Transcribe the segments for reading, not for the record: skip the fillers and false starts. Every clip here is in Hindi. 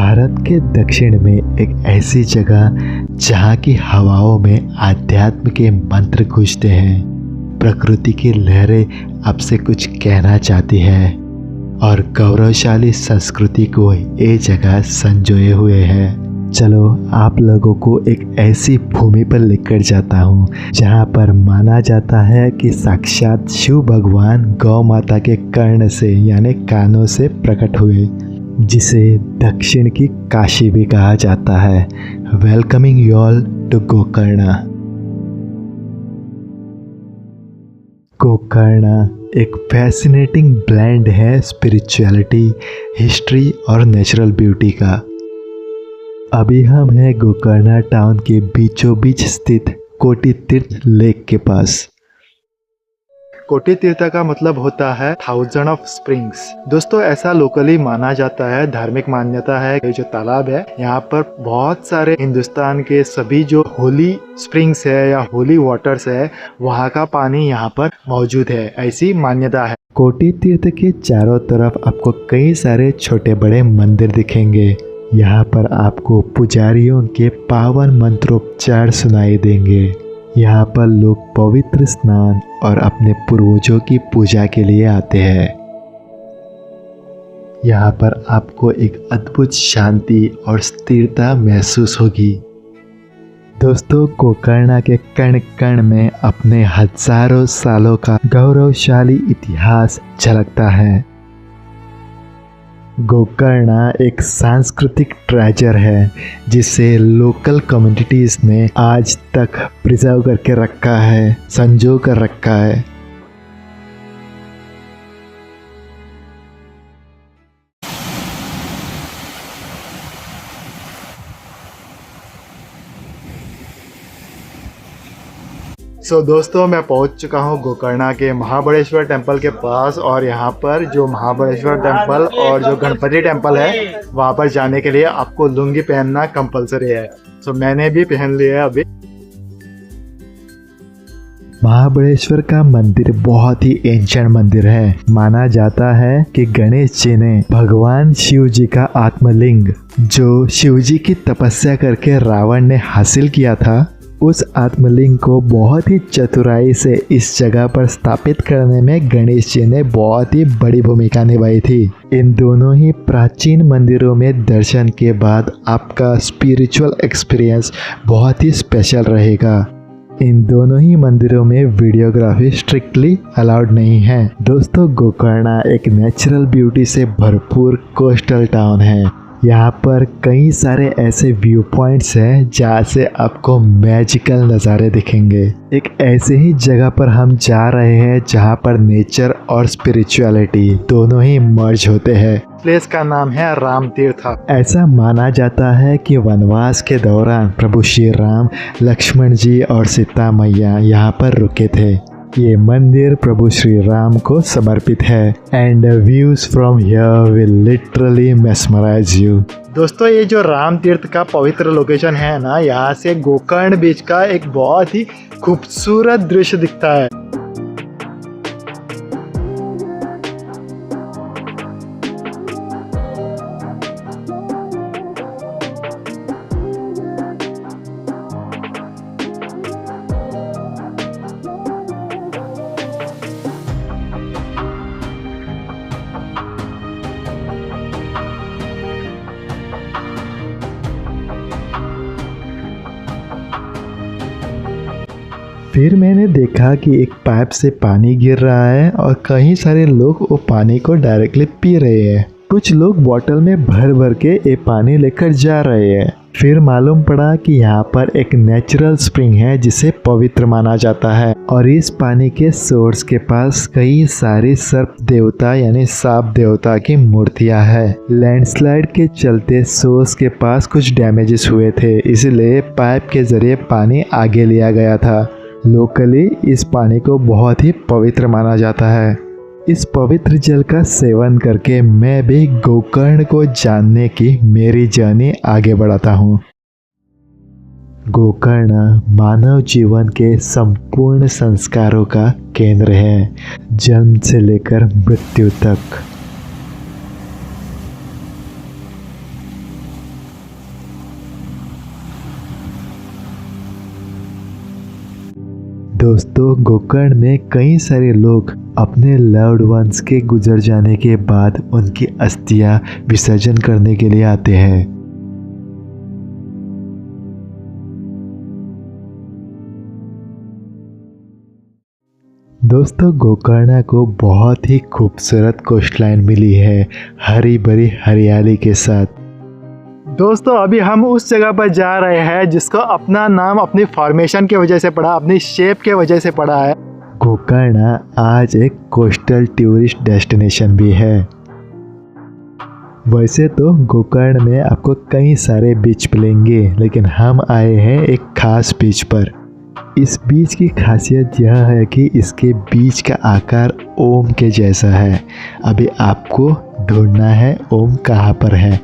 भारत के दक्षिण में एक ऐसी जगह जहाँ की हवाओं में आध्यात्म के मंत्र गूंजते हैं। प्रकृति की लहरें आपसे कुछ कहना चाहती है और गौरवशाली संस्कृति को ये जगह संजोए हुए है। चलो आप लोगों को एक ऐसी भूमि पर लेकर जाता हूँ जहाँ पर माना जाता है कि साक्षात शिव भगवान गौ माता के कर्ण से यानी कानों से प्रकट हुए, जिसे दक्षिण की काशी भी कहा जाता है। Welcoming you all to Gokarna. Gokarna एक फैसिनेटिंग ब्लेंड है स्पिरिचुअलिटी, हिस्ट्री और नेचुरल ब्यूटी का। अभी हम हैं गोकर्ण टाउन के बीचों बीच स्थित कोटि तीर्थ लेक के पास। कोटि तीर्थ का मतलब होता है 1000 ऑफ स्प्रिंग्स। दोस्तों ऐसा लोकली माना जाता है, धार्मिक मान्यता है। ये जो तालाब है यहाँ पर बहुत सारे हिंदुस्तान के सभी जो होली स्प्रिंग्स है या होली वाटर्स है वहाँ का पानी यहाँ पर मौजूद है, ऐसी मान्यता है। कोटि तीर्थ के चारों तरफ आपको कई सारे छोटे बड़े मंदिर दिखेंगे। यहाँ पर आपको पुजारियों के पावन मंत्रोच्चार सुनाई देंगे। यहाँ पर लोग पवित्र स्नान और अपने पूर्वजों की पूजा के लिए आते हैं। यहाँ पर आपको एक अद्भुत शांति और स्थिरता महसूस होगी। दोस्तों गोकर्ण के कण कण में अपने हजारों सालों का गौरवशाली इतिहास झलकता है। गोकर्ण एक सांस्कृतिक ट्रेजर है जिसे लोकल कम्युनिटीज़ ने आज तक प्रिजर्व करके रखा है, संजो कर रखा है। दोस्तों मैं पहुंच चुका हूं गोकर्ण के महाबलेश्वर टेम्पल के पास, और यहां पर जो महाबलेश्वर टेम्पल और जो गणपति टेम्पल है वहां पर जाने के लिए आपको लुंगी पहनना कंपलसरी है। मैंने भी पहन लिया है अभी। महाबलेश्वर का मंदिर बहुत ही एंशिएंट मंदिर है। माना जाता है कि गणेश जी ने भगवान शिव जी का आत्मलिंग, जो शिव जी की तपस्या करके रावण ने हासिल किया था, उस आत्मलिंग को बहुत ही चतुराई से इस जगह पर स्थापित करने में गणेश जी ने बहुत ही बड़ी भूमिका निभाई थी। इन दोनों ही प्राचीन मंदिरों में दर्शन के बाद आपका स्पिरिचुअल एक्सपीरियंस बहुत ही स्पेशल रहेगा। इन दोनों ही मंदिरों में वीडियोग्राफी स्ट्रिक्टली अलाउड नहीं है। दोस्तों गोकर्ण एक नेचुरल ब्यूटी से भरपूर कोस्टल टाउन है। यहाँ पर कई सारे ऐसे व्यू पॉइंट्स हैं जहाँ से आपको मैजिकल नज़ारे दिखेंगे। एक ऐसे ही जगह पर हम जा रहे हैं जहाँ पर नेचर और स्पिरिचुअलिटी दोनों ही मर्ज होते हैं। प्लेस का नाम है राम तीर्थ। ऐसा माना जाता है कि वनवास के दौरान प्रभु श्री राम, लक्ष्मण जी और सीता मैया यहाँ पर रुके थे। ये मंदिर प्रभु श्री राम को समर्पित है and views from here will literally mesmerise you. दोस्तों ये जो राम तीर्थ का पवित्र लोकेशन है ना, यहाँ से गोकर्ण बीच का एक बहुत ही खूबसूरत दृश्य दिखता है। फिर मैंने देखा कि एक पाइप से पानी गिर रहा है और कई सारे लोग वो पानी को डायरेक्टली पी रहे हैं। कुछ लोग बोतल में भर भर के ये पानी लेकर जा रहे हैं। फिर मालूम पड़ा कि यहाँ पर एक नेचुरल स्प्रिंग है जिसे पवित्र माना जाता है, और इस पानी के सोर्स के पास कई सारी सर्प देवता यानी सांप देवता की मूर्तियाँ हैं। लैंडस्लाइड के चलते सोर्स के पास कुछ डैमेजेस हुए थे, इसलिए पाइप के जरिए पानी आगे लिया गया था। लोकली इस पानी को बहुत ही पवित्र माना जाता है। इस पवित्र जल का सेवन करके मैं भी गोकर्ण को जानने की मेरी जर्नी आगे बढ़ाता हूँ। गोकर्ण मानव जीवन के संपूर्ण संस्कारों का केंद्र है, जन्म से लेकर मृत्यु तक। दोस्तों, गोकर्ण में कई सारे लोग अपने लव्ड वंस के गुजर जाने के बाद उनकी अस्थियां विसर्जन करने के लिए आते हैं। दोस्तों, गोकर्ण को बहुत ही खूबसूरत कोस्टलाइन मिली है, हरी भरी हरियाली के साथ। दोस्तों, अभी हम उस जगह पर जा रहे हैं जिसको अपना नाम अपनी फॉर्मेशन की वजह से पड़ा, अपनी शेप के वजह से पड़ा है। गोकर्ण आज एक कोस्टल टूरिस्ट डेस्टिनेशन भी है। वैसे तो गोकर्ण में आपको कई सारे बीच मिलेंगे, लेकिन हम आए हैं एक खास बीच पर। इस बीच की खासियत यह है कि इसके बीच का आकार ओम के जैसा है। अभी आपको ढूंढना है ओम कहाँ पर है।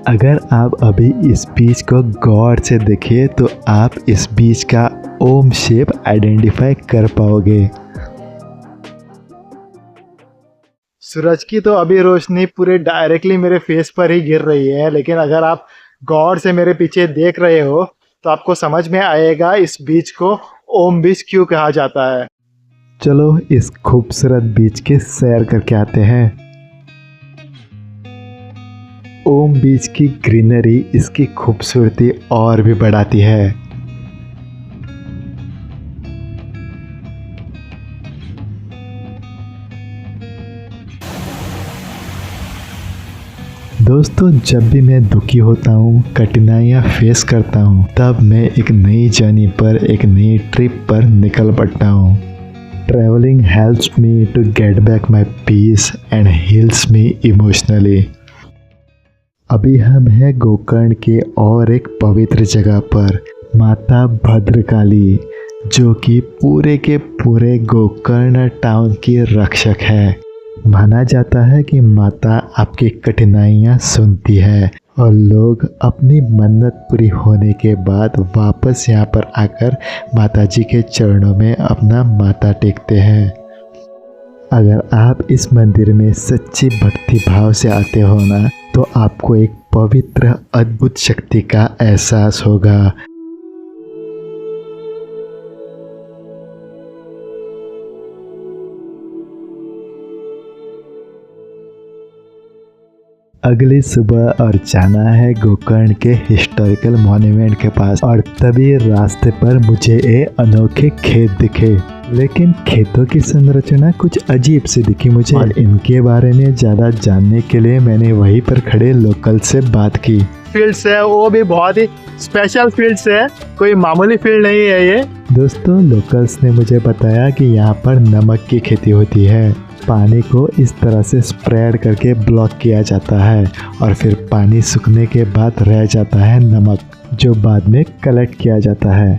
अगर आप अभी इस बीच को गौर से देखिए तो आप इस बीच का ओम शेप आइडेंटिफाई कर पाओगे। सूरज की तो अभी रोशनी पूरे डायरेक्टली मेरे फेस पर ही गिर रही है, लेकिन अगर आप गौर से मेरे पीछे देख रहे हो तो आपको समझ में आएगा इस बीच को ओम बीच क्यों कहा जाता है। चलो इस खूबसूरत बीच के सैर करके आते हैं। ओम बीच की ग्रीनरी इसकी खूबसूरती और भी बढ़ाती है। दोस्तों, जब भी मैं दुखी होता हूँ, कठिनाइयाँ फेस करता हूँ, तब मैं एक नई जर्नी पर, एक नई ट्रिप पर निकल पड़ता हूँ। Travelling helps me to get back my peace and heals me emotionally. अभी हम हैं गोकर्ण के और एक पवित्र जगह पर, माता भद्रकाली, जो कि पूरे के पूरे गोकर्ण टाउन की रक्षक है। माना जाता है कि माता आपकी कठिनाइयाँ सुनती है और लोग अपनी मन्नत पूरी होने के बाद वापस यहाँ पर आकर माता जी के चरणों में अपना माथा टेकते हैं। अगर आप इस मंदिर में सच्ची भक्ति भाव से आते हो ना, तो आपको एक पवित्र अद्भुत शक्ति का एहसास होगा। अगली सुबह और जाना है गोकर्ण के हिस्टोरिकल मॉन्यूमेंट के पास, और तभी रास्ते पर मुझे एक अनोखे खेत दिखे। लेकिन खेतों की संरचना कुछ अजीब सी दिखी मुझे, और इनके बारे में ज़्यादा जानने के लिए मैंने वहीं पर खड़े लोकल से बात की। फील्ड्स है, वो भी बहुत ही स्पेशल फील्ड्स है, कोई मामूली फील्ड नहीं है ये। दोस्तों, लोकल्स ने मुझे बताया कि यहाँ पर नमक की खेती होती है। पानी को इस तरह से स्प्रेड करके ब्लॉक किया जाता है और फिर पानी सूखने के बाद रह जाता है नमक, जो बाद में कलेक्ट किया जाता है।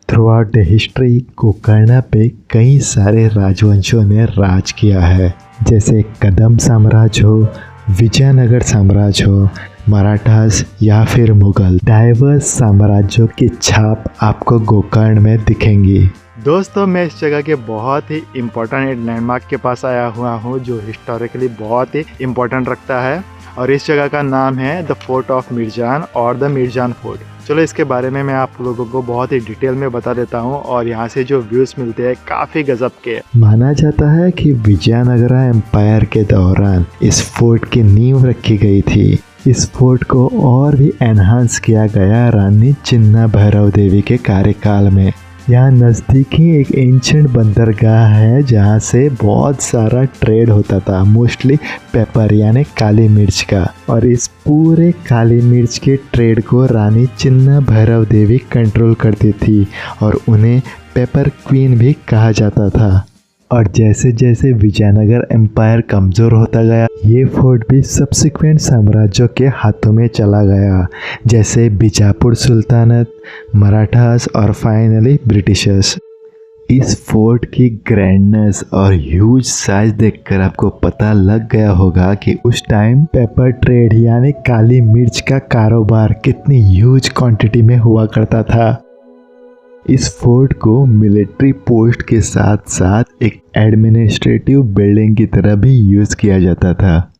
Through out the history Gokarna पे कई सारे राजवंशों ने राज किया है, जैसे कदम साम्राज्य हो, विजयनगर साम्राज्य हो, मराठास या फिर मुगल। डाइवर्स साम्राज्यों की छाप आपको गोकर्ण में दिखेंगी। दोस्तों, मैं इस जगह के बहुत ही इम्पोर्टेंट लैंडमार्क के पास आया हुआ हूँ, जो हिस्टोरिकली बहुत ही इम्पोर्टेंट रखता है, और इस जगह का नाम है द फोर्ट ऑफ मीरजान और द मीरजान फोर्ट। चलो इसके बारे में मैं आप लोगों को बहुत ही डिटेल में बता देता हूँ, और यहाँ से जो व्यूज़ मिलते हैं काफ़ी गजब के। माना जाता है कि विजयनगरा एम्पायर के दौरान इस फोर्ट की नींव रखी गई थी। इस फोर्ट को और भी एनहांस किया गया रानी चिन्ना भैरव देवी के कार्यकाल में। यहाँ नज़दीक ही एक एंशिएंट बंदरगाह है, जहाँ से बहुत सारा ट्रेड होता था, मोस्टली पेपर यानी काली मिर्च का। और इस पूरे काली मिर्च के ट्रेड को रानी चिन्ना भैरव देवी कंट्रोल करती थी, और उन्हें पेपर क्वीन भी कहा जाता था। और जैसे जैसे विजयनगर एम्पायर कमज़ोर होता गया, ये फोर्ट भी सब्सिक्वेंट साम्राज्यों के हाथों में चला गया, जैसे बीजापुर सुल्तानत, मराठास और फाइनली ब्रिटिशर्स। इस फोर्ट की ग्रैंडनेस और ह्यूज साइज देखकर आपको पता लग गया होगा कि उस टाइम पेपर ट्रेड यानी काली मिर्च का कारोबार कितनी ह्यूज क्वांटिटी में हुआ करता था। इस फोर्ट को मिलिट्री पोस्ट के साथ साथ एक एडमिनिस्ट्रेटिव बिल्डिंग की तरह भी यूज किया जाता था।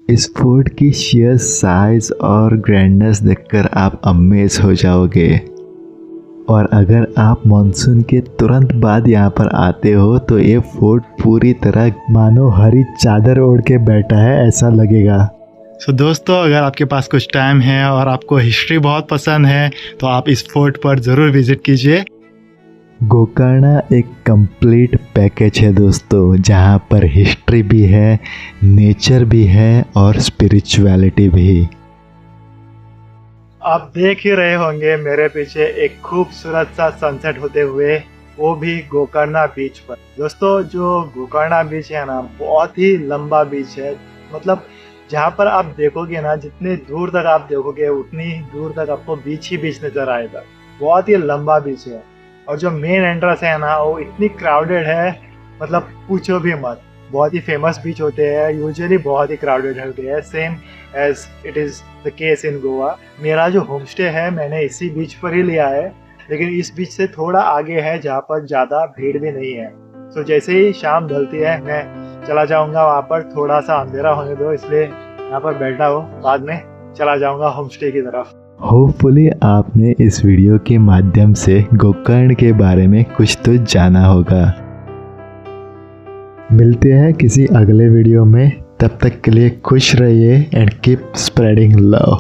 इस फोर्ट की शेयर साइज और ग्रैंडनेस देखकर आप अमेज हो जाओगे। और अगर आप मॉनसून के तुरंत बाद यहाँ पर आते हो तो ये फोर्ट पूरी तरह मानो हरी चादर ओढ़ के बैठा है ऐसा लगेगा। सो दोस्तों, अगर आपके पास कुछ टाइम है और आपको हिस्ट्री बहुत पसंद है तो आप इस फोर्ट पर ज़रूर विजिट कीजिए। गोकर्ण एक कंप्लीट पैकेज है दोस्तों, जहाँ पर हिस्ट्री भी है, नेचर भी है और स्पिरिचुअलिटी भी। आप देख ही रहे होंगे मेरे पीछे एक खूबसूरत सा सनसेट होते हुए, वो भी गोकर्ण बीच पर। दोस्तों, जो गोकर्ण बीच है ना, बहुत ही लंबा बीच है। मतलब जहाँ पर आप देखोगे ना, जितने दूर तक आप देखोगे उतनी दूर तक आपको बीच ही बीच नजर आएगा। बहुत ही लंबा बीच है। और जो मेन एंट्रेंस है ना, वो इतनी क्राउडेड है, मतलब पूछो भी मत। बहुत ही फेमस बीच होते हैं, यूजुअली बहुत ही क्राउडेड होते हैं, same as it is the case in Goa. मेरा जो होम स्टे है मैंने इसी बीच पर ही लिया है, लेकिन इस बीच से थोड़ा आगे है जहाँ पर ज़्यादा भीड़ भी नहीं है। तो जैसे ही शाम ढलती है मैं चला जाऊँगा वहाँ पर। थोड़ा सा अंधेरा होने दो, इसलिए यहाँ पर बैठा हो, बाद में चला जाऊँगा होम स्टे की तरफ। होपफुली आपने इस वीडियो के माध्यम से गोकर्ण के बारे में कुछ तो जाना होगा। मिलते हैं किसी अगले वीडियो में, तब तक के लिए खुश रहिए एंड कीप स्प्रेडिंग लव।